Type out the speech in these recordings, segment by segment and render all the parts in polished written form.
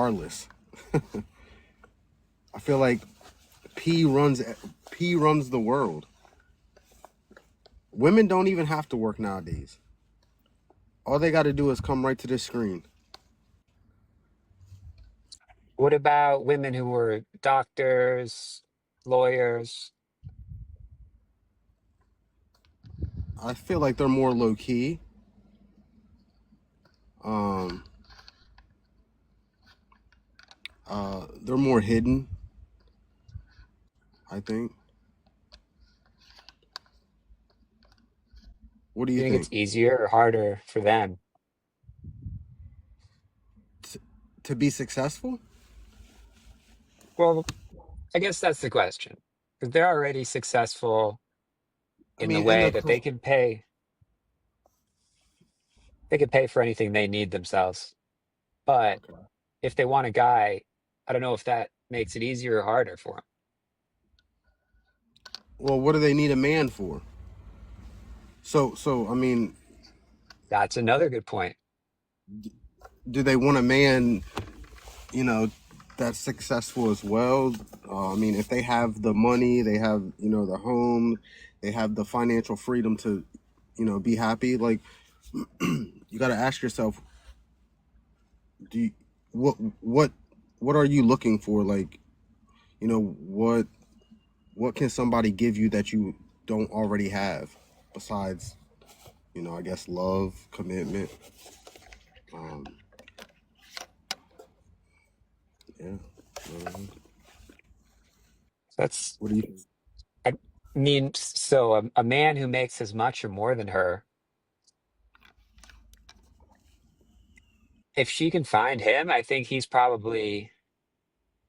regardless. I feel like P runs the world. Women don't even have to work nowadays. All they got to do is come right to this screen. What about women who were doctors, lawyers? I feel like they're more low key. Um, they're more hidden, I think. What do Do you you think it's think? easier or harder for them? To be successful? Well, I guess that's the question. Because they're already successful I in the mean, in way the that they can pay for anything they need themselves. But okay. if they want a guy, I don't know if that makes it easier or harder for them. Well, what do they need a man for? So I mean, That's another good point. do they want a man, you know, that's successful as well? I mean, if they have the money, they have, the home, they have the financial freedom to, be happy. Like, you got to ask yourself, do you, what what what are you looking for? Like, what can somebody give you that you don't already have, besides, I guess love, commitment. Um, yeah. That's, What do you think? I mean, so a man who makes as much or more than her, if she can find him, I think he's probably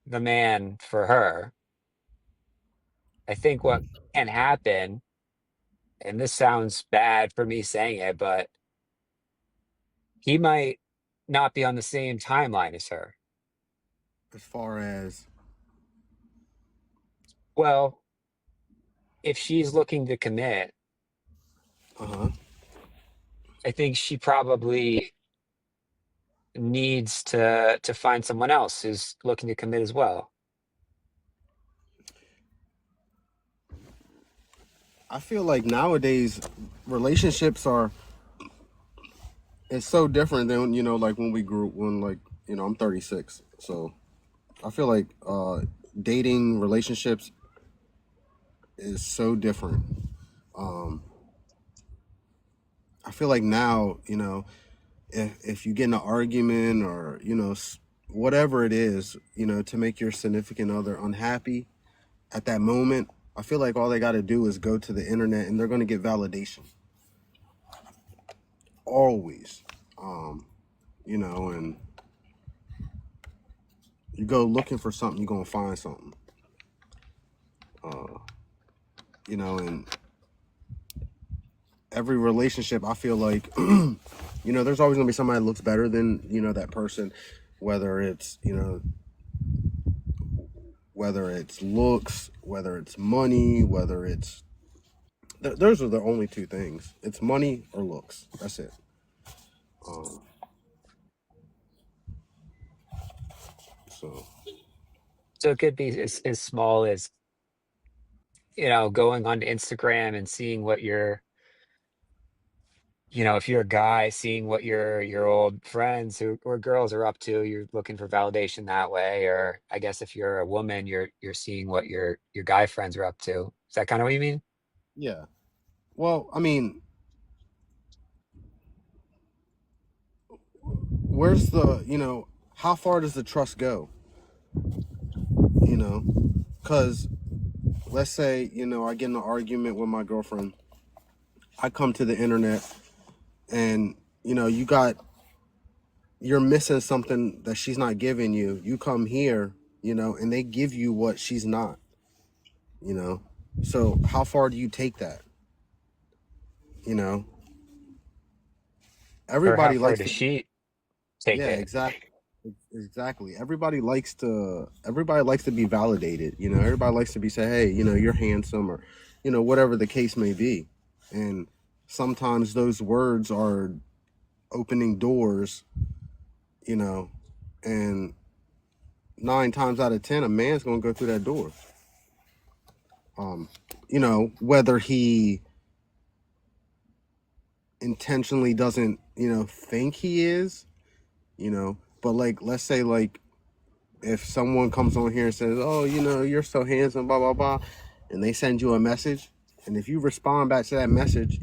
the man for her. I think what can happen, and this sounds bad for me saying it, but he might not be on the same timeline as her. As far as Well, if she's looking to commit, uh-huh. I think she probably needs to find someone else who's looking to commit as well. I feel like nowadays relationships are it's so different than like when we grew when like I'm 36, so I feel like dating relationships is so different. um I feel like now, if you get in an argument or whatever it is, to make your significant other unhappy at that moment, I feel like all they got to do is go to the internet and they're going to get validation always. um and you go looking for something, you're going to find something. uh and every relationship, I feel like there's always going to be somebody that looks better than that person, whether it's whether it's looks, whether it's money, whether it's those are the only two things. It's money or looks. That's it. um so So it could be as small as, going on Instagram and seeing what if you're a guy, seeing what your old friends who or girls are up to, you're looking for validation that way. Or I guess if you're a woman, you're seeing what your guy friends are up to. Is that kind of what you mean? yeah, well, I mean, where's the how far does the trust go? you know because let's say I get in an argument with my girlfriend. I come to the internet, and you're missing something that she's not giving you. You come here, and they give you what she's not. you know so how far do you take that? you know Or how Everybody far likes does to. she take Yeah, it? exactly. Everybody likes to be validated. Everybody likes to be said, hey, you're handsome, or whatever the case may be. And sometimes those words are opening doors, you know and nine times out of ten, a man's gonna go through that door. Um, whether he intentionally doesn't, think he is, but like, let's say, like, if someone comes on here and says, "Oh, you're so handsome," blah blah blah, and they send you a message, and if you respond back to that message,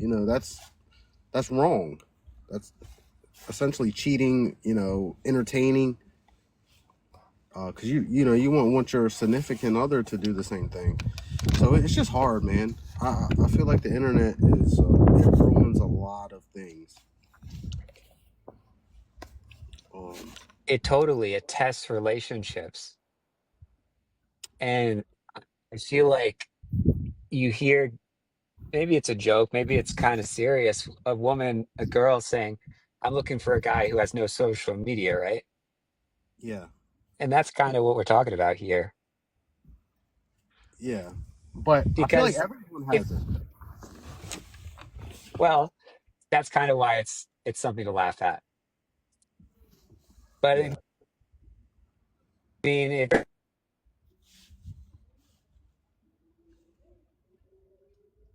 that's wrong. That's essentially cheating. Entertaining. Because you want your significant other to do the same thing. So it's just hard, man. I feel like the internet is it ruins a lot of things. Um, It tests relationships. And I feel like you hear, maybe it's a joke, maybe it's kind of serious, a girl saying, I'm looking for a guy who has no social media, right? yeah, And that's kind of what we're talking about here. yeah. But I feel like Because everyone if, has it. well, that's kind of why it's something to laugh at. But I Yeah, mean, if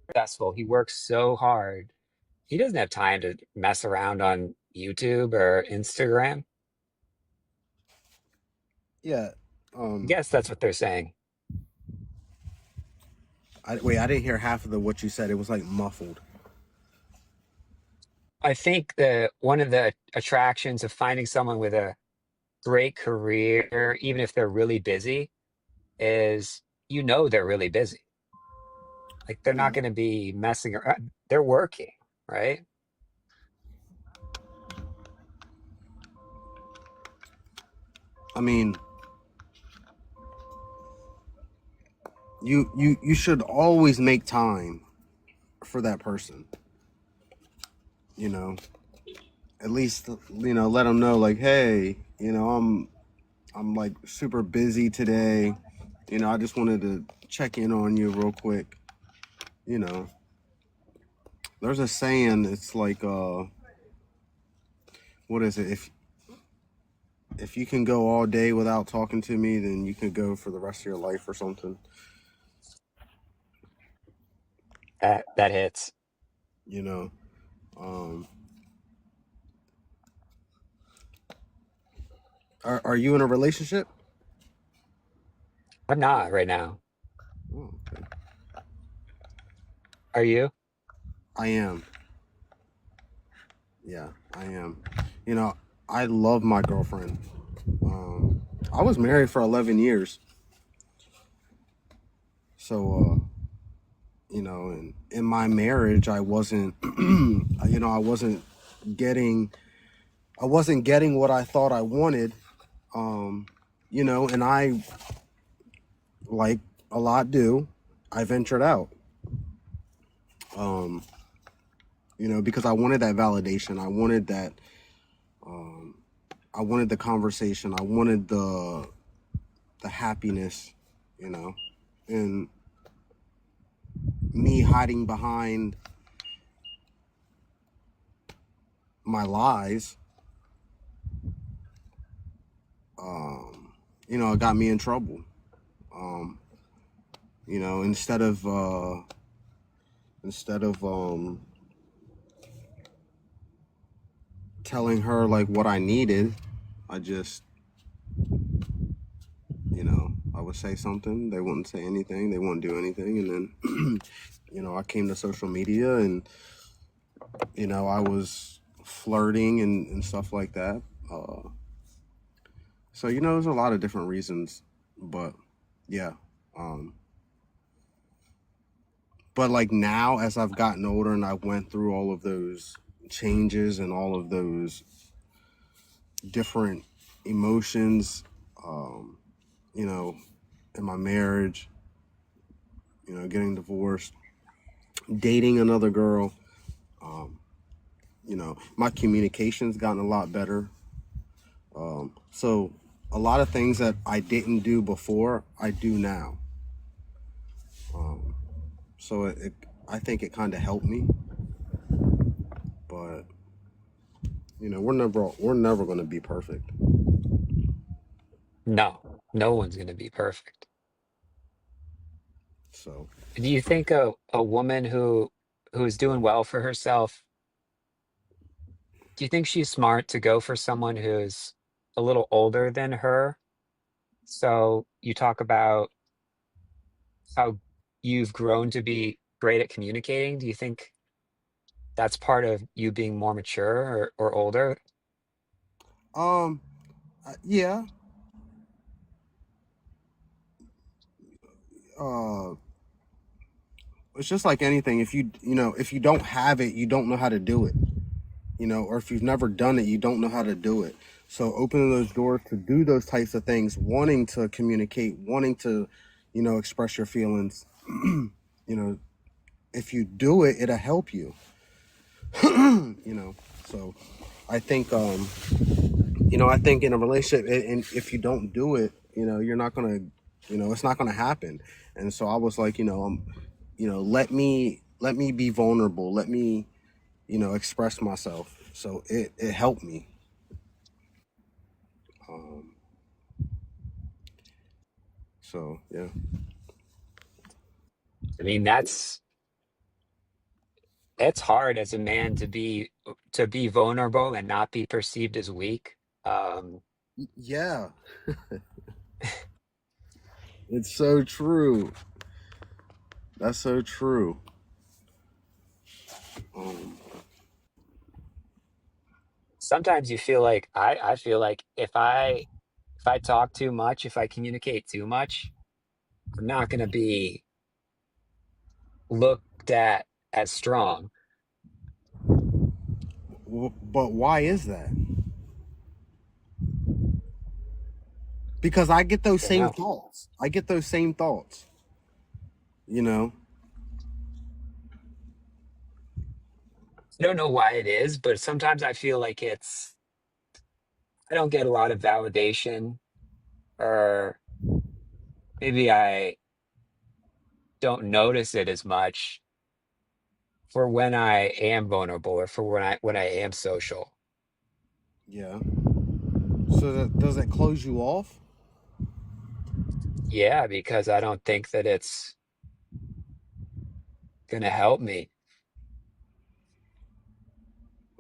successful, he works so hard. He doesn't have time to mess around on YouTube or Instagram. yeah. I Um, guess that's what they're saying. I didn't hear half of what you said. It was like muffled. I think that one of the attractions of finding someone with a great career, even if they're really busy, is they're really busy. Like they're not Yeah. going to be messing around. They're working, right? I mean, you should always make time for that person. You know, at least let them know, like, hey, I'm like super busy today. I just wanted to check in on you real quick. You know, there's a saying. It's like, what is it? If you can go all day without talking to me, then you can go for the rest of your life or something. That hits. You know, um, are you in a relationship? I'm not right now. Oh, okay. Are you? I am. Yeah, I am. You know, I love my girlfriend. Um, I was married for 11 years, so and in my marriage, I wasn't, I getting, I wasn't getting what I thought I wanted. Um, and I, like a lot do, I ventured out. Um, because I wanted that validation. I wanted that. Um, I wanted the conversation. I wanted the happiness. You know, and me hiding behind my lies, um, it got me in trouble. Um, instead of telling her like what I needed, I just, I would say something, they wouldn't say anything, they wouldn't do anything, and then, I came to social media, and I was flirting and stuff like that. So there's a lot of different reasons, but yeah. Um, but like now, as I've gotten older and I went through all of those changes and all of those different emotions, um, you know, in my marriage, getting divorced, dating another girl, um, my communication's gotten a lot better. So a lot of things that I didn't do before, I do now. Um, so I think it kind of helped me, but we're never going to be perfect. No. No one's going to be perfect. So Do you think a woman who's doing well for herself, do you think she's smart to go for someone who's a little older than her? So you talk about how you've grown to be great at communicating. Do you think that's part of you being more mature or older? um yeah, uh it's just like anything. If if you don't have it, you don't know how to do it. Or if you've never done it, you don't know how to do it. So opening those doors to do those types of things, wanting to communicate, wanting to, express your feelings, you know, if you do it, it'll help you. So I think, I think in a relationship, and if you don't do it, you're not gonna, it's not gonna happen. And so I was like, let me be vulnerable. Let me, express myself. So it helped me. Um, so yeah. I mean, it's hard as a man to be vulnerable and not be perceived as weak. Um, Yeah, it's so true. That's so true. Um, Sometimes you feel like I feel like if I talk too much, if I communicate too much, I'm not going to be looked at as strong. but why is that? Because I get those I don't same know. thoughts. I get those same thoughts. You know. I don't know why it is, but sometimes I feel like I don't get a lot of validation, or maybe I don't notice it as much for when I am vulnerable or for when I am social. Yeah. So does it close you off? Yeah, because I don't think that it's gonna help me.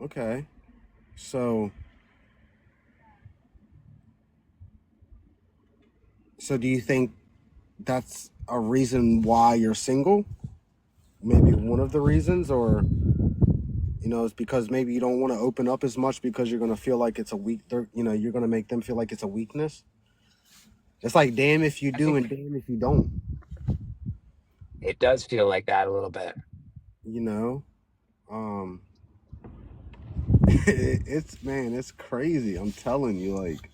Okay. So do you think that's a reason why you're single? Maybe one of the reasons, or it's because maybe you don't want to open up as much because you're gonna feel like it's a weak. You're gonna make them feel like it's a weakness. It's like damn if you I do and think damn if you don't. it does feel like that a little bit. You know, um, it's man, it's crazy. I'm telling you, like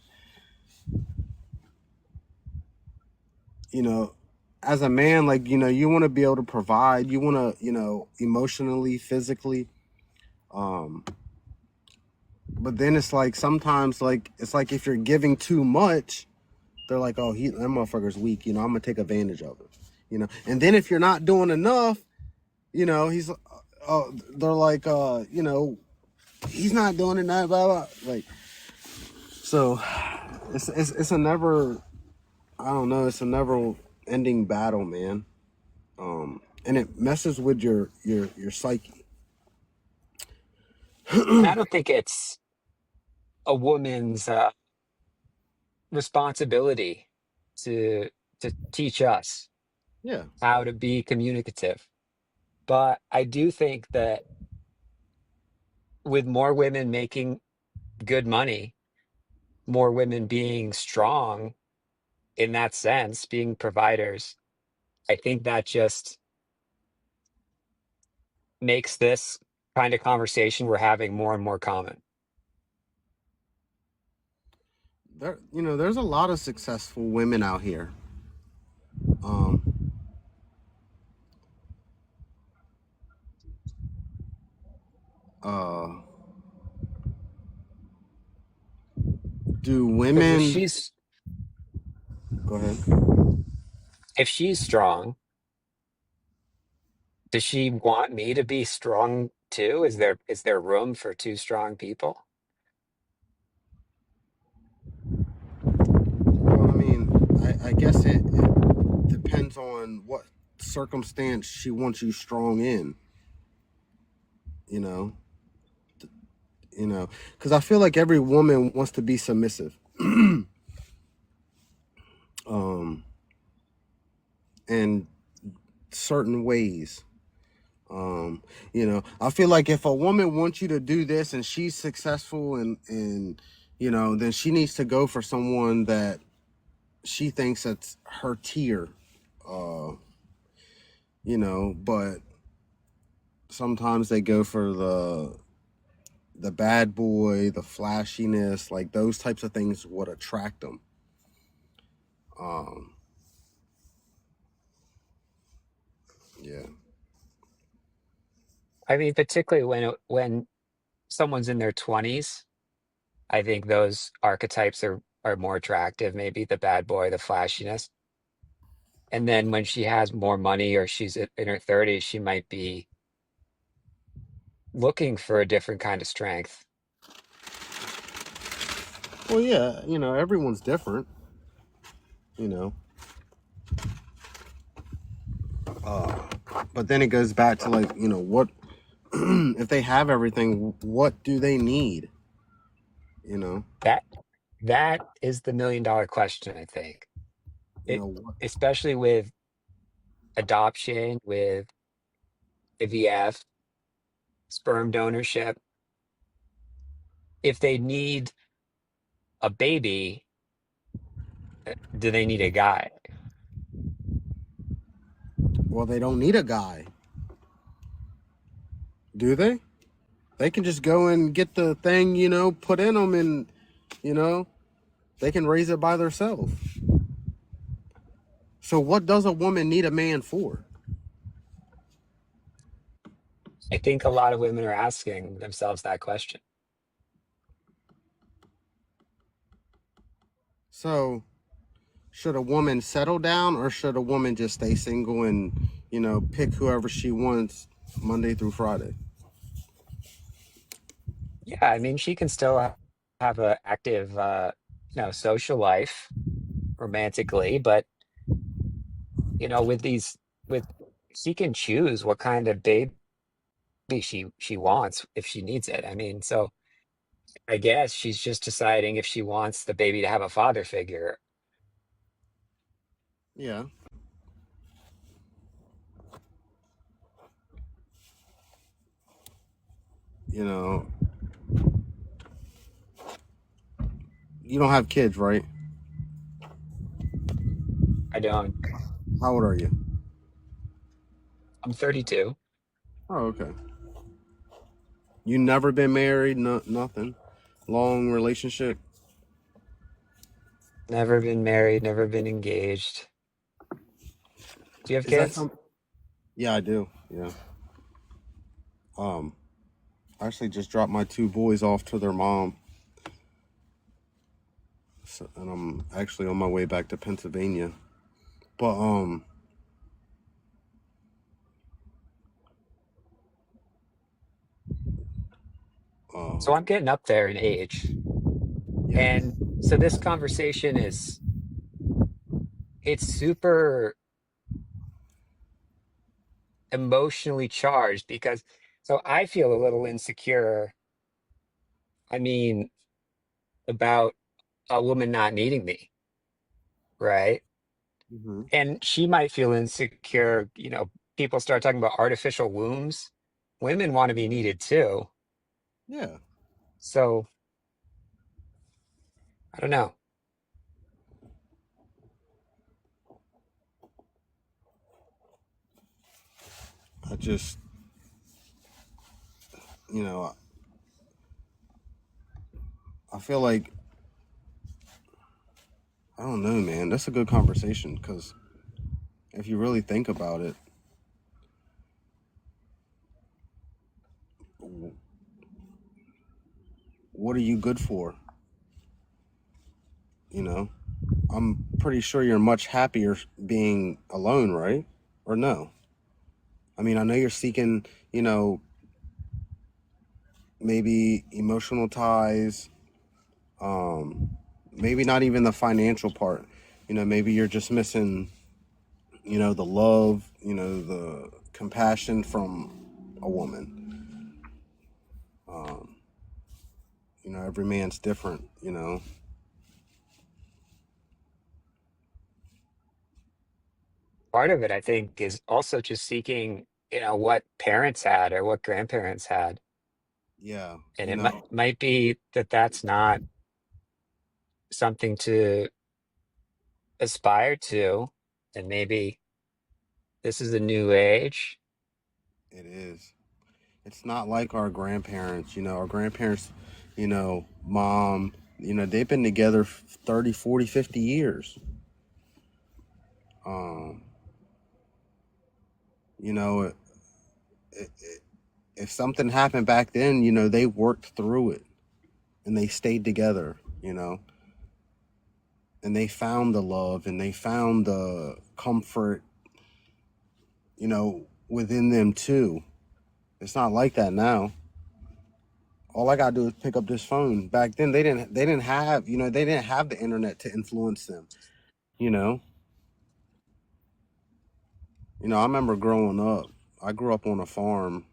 you know, as a man, like you want to be able to provide. You want to, emotionally, physically. Um, but then it's like sometimes, like it's like if you're giving too much, they're like, oh, that motherfucker's weak. I'm gonna take advantage of it. And then if you're not doing enough, he's, they're like, he's not doing it, blah, blah, blah. Like, so it's a never, I don't know, it's a never ending battle, man. And it messes with your psyche. And I don't think it's a woman's responsibility to to teach us Yeah. how to be communicative. But I do think that with more women making good money, more women being strong in that sense, being providers, I think that just makes this kind of conversation we're having more and more common. There's a lot of successful women out here. Um, uh, do Because women, go ahead. if she's strong, does she want me to be strong too? Is there room for two strong people? Well, I mean, guess it depends on what circumstance she wants you strong in. You know, because I feel like every woman wants to be submissive, um, in certain ways. Um, I feel like if a woman wants you to do this and she's successful and then she needs to go for someone that she thinks that's her tier. Uh, but sometimes they go for the bad boy, the flashiness, like those types of things would attract them. Um, yeah. I mean, particularly when someone's in their 20s, I think those archetypes are more attractive, maybe the bad boy, the flashiness. And then when she has more money or she's in her 30s, she might be looking for a different kind of strength. Well, yeah, everyone's different, you know. Uh, but then it goes back to like, what if they have everything, what do they need? You know, That that is the $1 million question, I think. It what? especially with adoption, with IVF, sperm donorship. If they need a baby, do they need a guy? Well, they don't need a guy, do they? They can just go and get the thing, put in them, and you know they can raise it by themselves. So, what does a woman need a man for? I think a lot of women are asking themselves that question. So, should a woman settle down, or should a woman just stay single and pick whoever she wants Monday through Friday? Yeah, I mean, she can still have a active, social life romantically, but with with she can choose what kind of baby she wants if she needs it. I mean, so I guess she's just deciding if she wants the baby to have a father figure. Yeah, you know, you don't have kids, right? I don't. How old are you? I'm 32. Oh, okay. You never been married, no, nothing. Long relationship. Never been married, never been engaged. Do you have Is that kids? something? Yeah, I do. Yeah. Um, I actually just dropped my two boys off to their mom, so, and I'm actually on my way back to Pennsylvania. But uh, So I'm getting up there in age. yeah. And so this conversation it's super emotionally charged because so I feel a little insecure. I mean, about a woman not needing me, right? Hmm. And she might feel insecure. People start talking about artificial wombs. Women want to be needed too. Yeah. So I don't know. I just, you know, I feel like I don't know, man. That's a good conversation because if you really think about it, what are you good for? You know, I'm pretty sure you're much happier being alone, right? Or no? I mean, I know you're seeking, maybe emotional ties, maybe not even the financial part. maybe you're just missing, the love, the compassion from a woman. Um, every man's different. Part of it, I think, is also just seeking, what parents had or what grandparents had. Yeah, And it might be that that's not something to aspire to, and maybe this is a new age. it is. It's not like our grandparents. Our grandparents, mom, they've been together 30, 40, 50 years. Um, you know, it, if something happened back then, they worked through it and they stayed together, and they found the love and they found the comfort, within them too. It's not like that now. All I gotta do is pick up this phone. Back then they didn't have the internet to influence them, you know. I remember growing up. I grew up on a farm,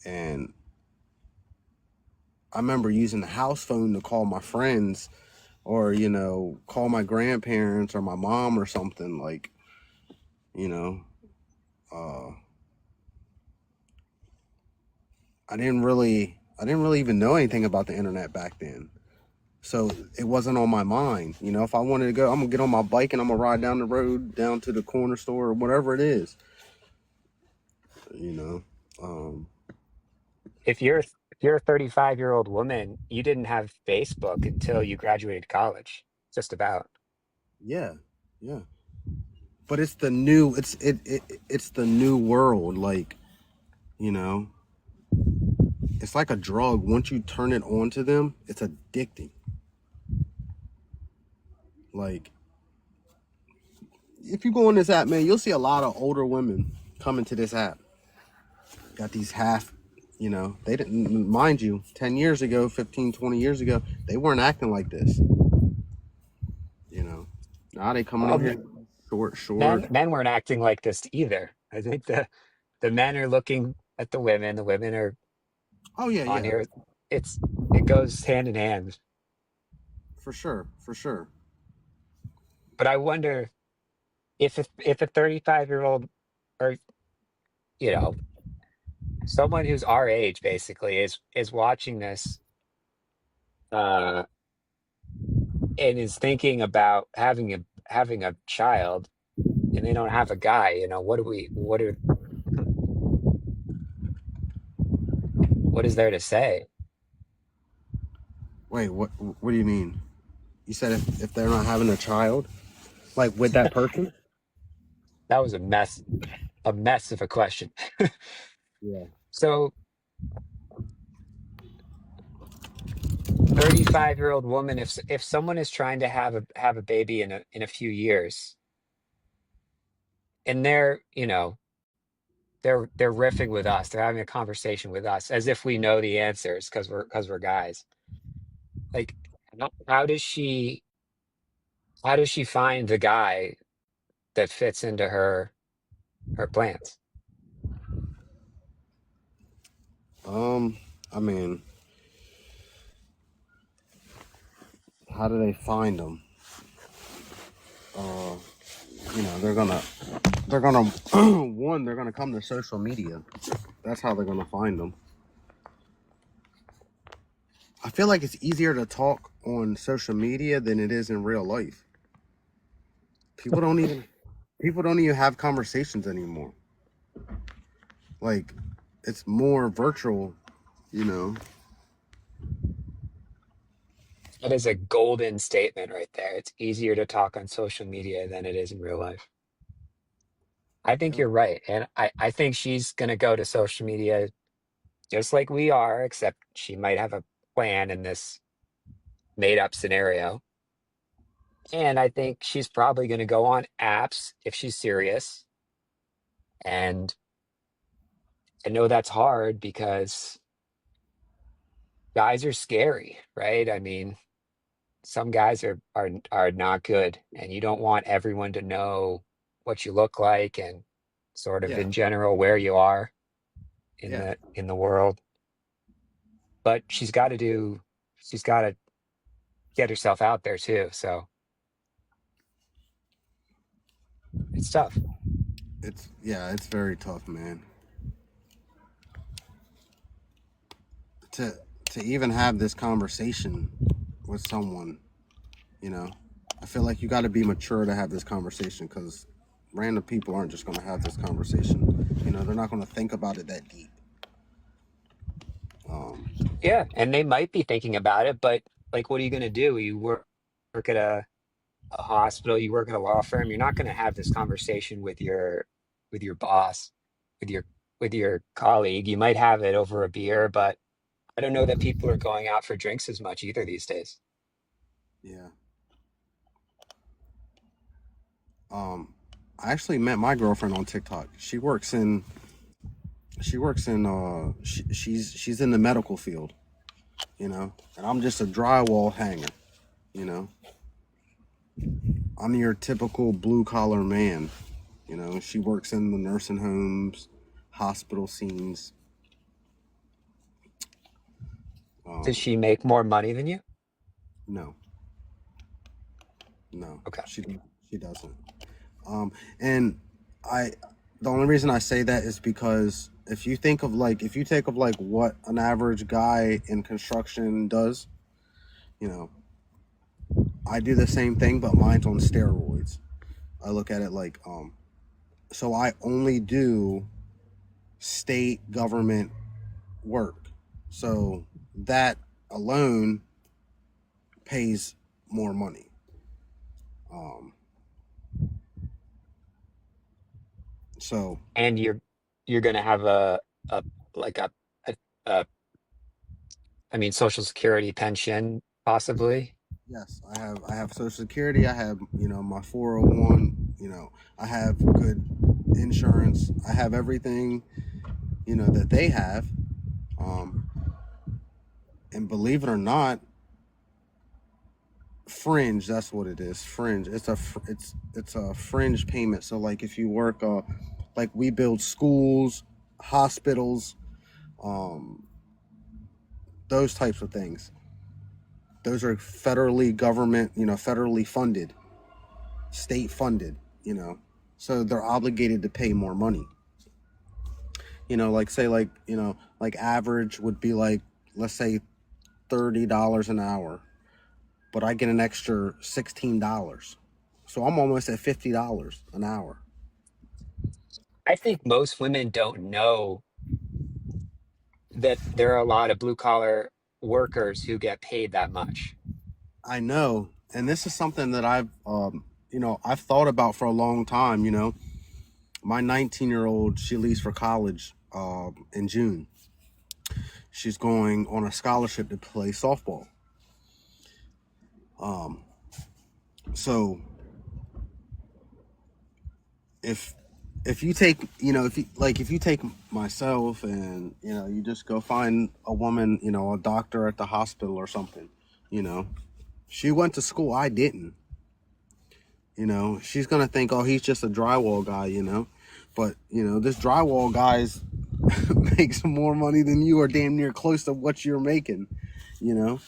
and I remember using the house phone to call my friends or, call my grandparents or my mom or something like, you know, uh I didn't really even know anything about the internet back then. So it wasn't on my mind. If I wanted to go, I'm gonna get on my bike and I'm gonna ride down the road down to the corner store or whatever it is. You know. If you're a 35-year-old woman, you didn't have Facebook until you graduated college, just about. Yeah, yeah. But it's the new it's the new world. Like, you know, it's like a drug. Once you turn it on to them, it's addicting. Like, if you go on this app, man, you'll see a lot of older women coming to this app. Got these they didn't, mind you, 10 years ago, 15, 20 years ago, they weren't acting like this. You know, now they coming Well, on here short, short. men weren't acting like this either. I think the men are looking at the women are Oh, yeah, on yeah, here. It's it goes hand in hand. for sure, for sure. But I wonder if a 35-year-old, or you know someone who's our age basically is watching this, uh and is thinking about having a child, and they don't have a guy, what is there to say? Wait, what do you mean? You said if they're not having a child, like with that person? That was a mess of a question. Yeah. So 35-year-old woman, if someone is trying to have a baby in a few years, and they're riffing with us, they're having a conversation with us as if we know the answers because we're guys. Like, how does she find the guy that fits into her plans? Um, I mean, how do they find them? Uh, they're gonna one, they're gonna come to social media. That's how they're gonna find them. I feel like it's easier to talk on social media than it is in real life. People don't even people don't even have conversations anymore. Like, it's more virtual, you know. That is a golden statement right there. It's easier to talk on social media than it is in real life. I think Yep. you're right. And I think she's going to go to social media just like we are, except she might have a plan in this made up scenario. And I think she's probably going to go on apps if she's serious. And I know that's hard because guys are scary, right? I mean, some guys are not good, and you don't want everyone to know what you look like and sort of Yeah, in general where you are yeah, in the world. But she's got to get herself out there too. So it's tough. it's very tough, man. To to even have this conversation with someone, you know, I feel like you got to be mature to have this conversation because random people aren't just going to have this conversation. They're not going to think about it that deep. Um, Yeah, and they might be thinking about it, but like, what are you going to do? Work at a hospital, you work at a law firm. You're not going to have this conversation with your boss, with your colleague. You might have it over a beer, but I don't know that people are going out for drinks as much either these days. yeah. Um, I actually met my girlfriend on TikTok. She's in the medical field, and I'm just a drywall hanger, you know. I'm your typical blue collar man, She works in the nursing homes, hospital scenes. Does Um, she make more money than you? no, no, Okay. she doesn't. Um, and I, the only reason I say that is because if you take of like what an average guy in construction does, you know, I do the same thing, but mine's on steroids. I look at it like, so I only do state government work. So that alone pays more money. Um, so And you're going to have a like a, a I mean, Social Security pension possibly. yes, I have Social Security. I have my 401. I have good insurance. I have everything that they have. Um, and believe it or not, fringe. That's what it is. Fringe. It's a fringe payment. So like if you work, like we build schools, hospitals, um, those types of things. Those are federally government, federally funded, state funded. You know, so they're obligated to pay more money. Like say like average would be like let's say $30 an hour, but I get an extra $16. So I'm almost at $50 an hour. I think most women don't know that there are a lot of blue collar workers who get paid that much. I know, and this is something that I've thought about for a long time. My 19-year-old, she leaves for college in June. She's going on a scholarship to play softball. Um, so if if you take if you take myself and you just go find a woman, a doctor at the hospital or something, you know she went to school, I didn't. She's gonna think, oh, he's just a drywall guy, but this drywall guy's makes more money than you, or damn near close to what you're making, you know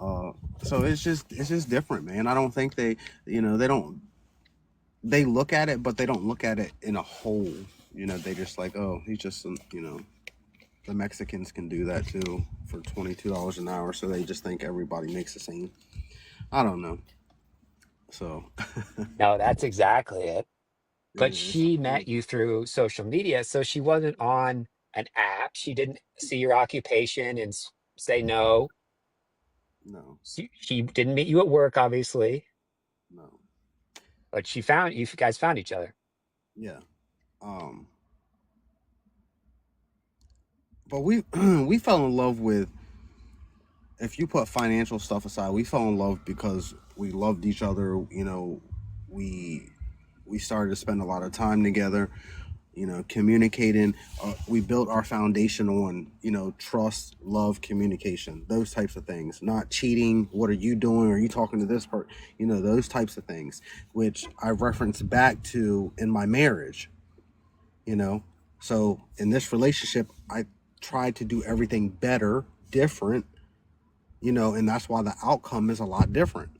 uh so it's just different, man. I don't think they don't, they look at it, but they don't look at it in a whole. They just like, oh, he's just the Mexicans can do that too for $22 an hour, so they just think everybody makes the same. I don't know. So No, that's exactly it. But it's she met crazy. you through social media, so she wasn't on an app. She didn't see your occupation and say no. No, She didn't meet you at work, obviously, no, but she found you guys found each other. yeah. um but we we fell in love with, if you put financial stuff aside, we fell in love because we loved each other. We we started to spend a lot of time together. Communicating. We built our foundation on, trust, love, communication, those types of things. Not cheating. What are you doing? Are you talking to this part? Those types of things, which I reference back to in my marriage. You know, so in this relationship, I tried to do everything better, different. And that's why the outcome is a lot different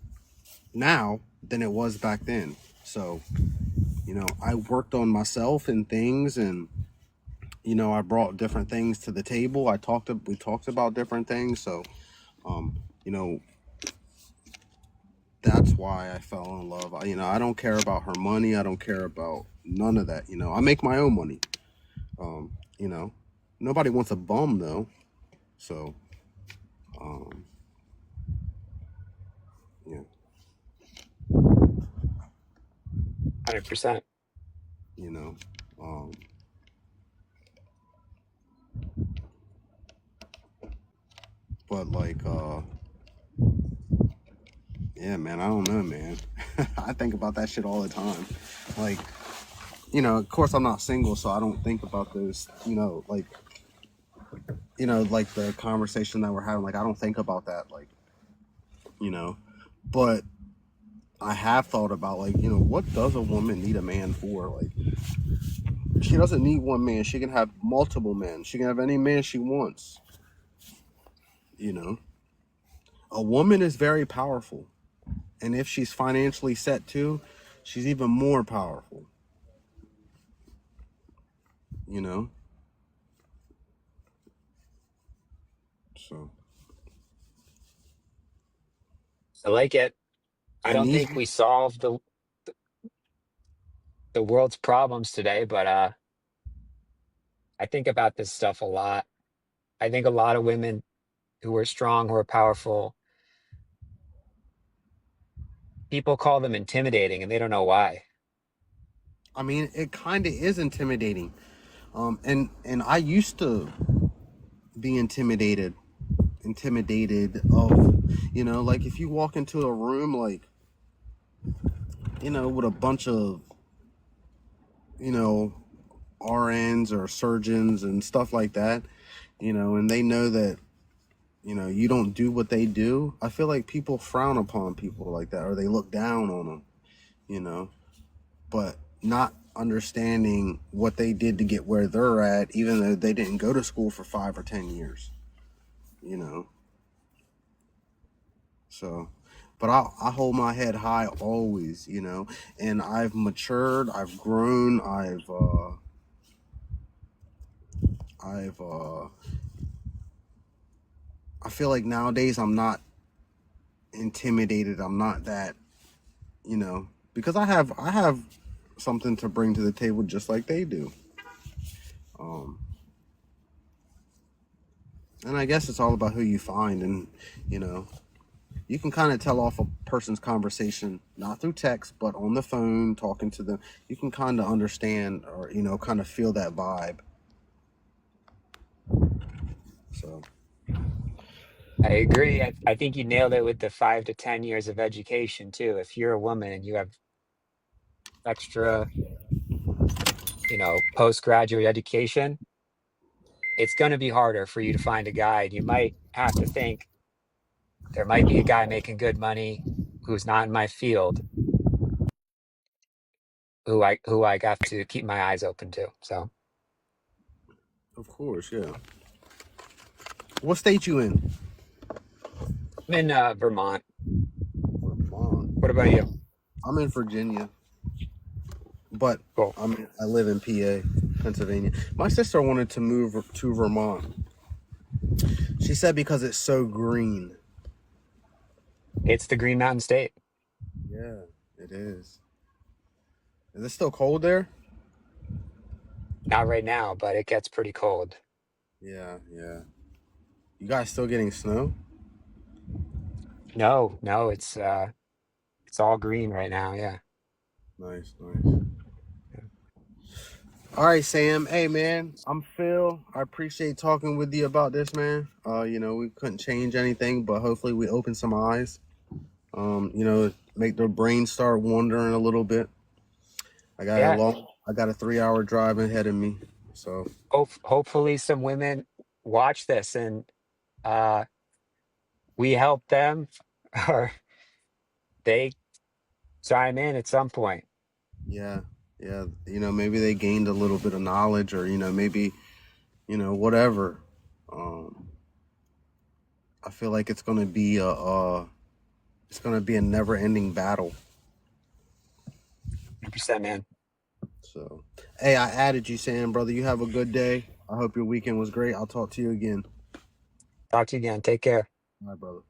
now than it was back then. So, I worked on myself and things, and I brought different things to the table. We talked about different things. So, um, you know, that's why I fell in love. I don't care about her money. I don't care about none of that. I make my own money. Um, you know, Nobody wants a bum though. So, um, yeah, 100%. you know, um, but like, yeah, man, I don't know, man. I think about that shit all the time. Like, of course I'm not single, so I don't think about those, like the conversation that we're having. Like, I don't think about that, like, you know, but I have thought about, like, what does a woman need a man for? Like, she doesn't need one man. She can have multiple men. She can have any man she wants. You know, a woman is very powerful. And if she's financially set too, she's even more powerful, you know? So, I like it. I and don't these, think we solved the world's problems today, but I think about this stuff a lot. I think a lot of women who are strong, who are powerful, people call them intimidating and they don't know why. I mean, it kind of is intimidating. And I used to be intimidated of, like if you walk into a room, like, with a bunch of, you know, RNs or surgeons and stuff like that, and they know that, you don't do what they do. I feel like people frown upon people like that, or they look down on them, you know, but not understanding what they did to get where they're at, even though they didn't go to school for 5 or 10 years, you know. So, but I hold my head high always, and I've matured, I've grown, I've, I feel like nowadays I'm not intimidated. I'm not that, because I have something to bring to the table just like they do. Um, and I guess it's all about who you find, and you know, you can kind of tell off a person's conversation not through text, but on the phone, talking to them. You can kind of understand, or kind of feel that vibe. So, I agree. I think you nailed it with the 5 to 10 years of education too. If you're a woman and you have extra, postgraduate education, it's going to be harder for you to find a guy. You might have to think there might be a guy making good money who's not in my field, who I have to keep my eyes open to. So of course, yeah. What state you in? I'm in Vermont. What Vermont. about you? I'm in Virginia, but Cool. I live in PA, Pennsylvania. My sister wanted to move to Vermont. She said because it's so green. It's the Green Mountain State. Yeah, it is. Is it still cold there? Not right now, but it gets pretty cold. Yeah, yeah. You guys still getting snow? No, no, it's all green right now. Yeah. Nice, nice. All right, Sam. Hey, man, I'm Phil. I appreciate talking with you about this, man. We couldn't change anything, but hopefully we open some eyes. Make their brain start wandering a little bit. I got a Yeah. long. I got a 3 hour drive ahead of me. So Hopefully some women watch this and uh we help them or they chime in at some point. yeah, yeah, maybe they gained a little bit of knowledge, or maybe whatever. Um, I feel like it's gonna be a never ending battle. 100%, man. So, hey, I added you, Sam, brother. You have a good day. I hope your weekend was great. I'll talk to you again. Talk to you again. Take care. All right, brother.